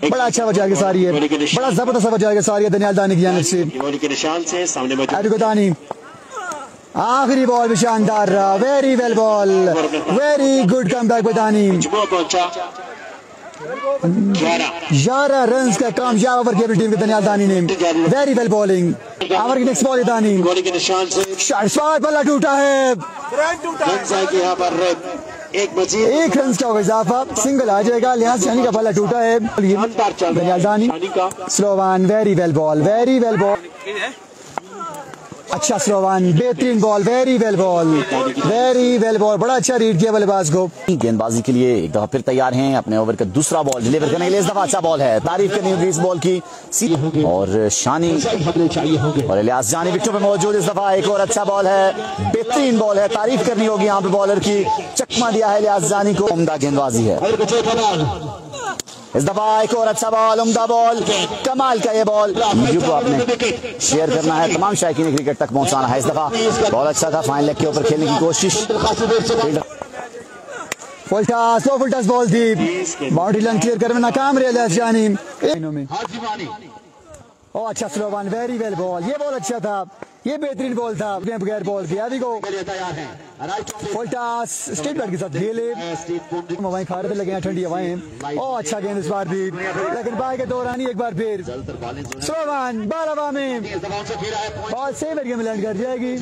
बड़ा अच्छा वजह के सारी है, बड़ा जबरदस्त वजह के सारी है दनियाल दानी की जानिब से। दानी आखिरी बॉल भी शानदार रहा, very well ball, very good come back बदानी। 11 रन का कामयाब ओवर किया टीम के दनियाल दानी ने, वेरी वेल बॉलिंग। ओवर की नेक्स्ट बॉल दानी, शॉट बल्ला टूटा है, एक रन का इजाफा, सिंगल आ जाएगा, लिहाज शानी का बल्ला टूटा है दनियाल दानी। Slow one, very well ball, very well ball, अच्छा स्लो वन, बेहतरीन ball, very well ball, very well ball, बड़ा अच्छा रीड किया बल्लेबाज को। गेंदबाजी के लिए एक दफा फिर तैयार हैं, अपने ओवर का दूसरा बॉल डिलीवर करने के लिए। इस दफा अच्छा बॉल है, तारीफ करनी होगी इस बॉल की। और शानी और इलियास जानी विकेटों पे मौजूद, इस दफा एक और अच्छा बॉल है, बेहतरीन बॉल है, तारीफ करनी होगी यहाँ पे बॉलर की। चकमा दिया है इलियास जानी को, उम्दा गेंदबाजी है। इस दफा एक और अच्छा बॉल, उम्दा बॉल, कमाल का ये बॉल। वीडियो को आपने शेयर करना है, तमाम शायकीन क्रिकेट तक पहुंचाना है। इस दफा बॉल अच्छा था, फाइन लेग के ऊपर खेलने की कोशिश। Full toss, full toss ball थी, बाउंड्री लाइन क्लियर करने में नाकाम रहे जानी। ओ अच्छा slow one, very well ball, ये बॉल अच्छा था, ये बेहतरीन बॉल था बगैर बॉल के। आदि को फुल टॉस स्टेट बैट के साथ खेले, हवाएं खा रहे थे, लगे ठंडी हवाएं। ओ अच्छा गेंद इस बार भी, लेकिन बाय के दौरान ही एक बार फिर स्लो वन, 12 में बॉल सेम एरिया में लैंड कर जाएगी।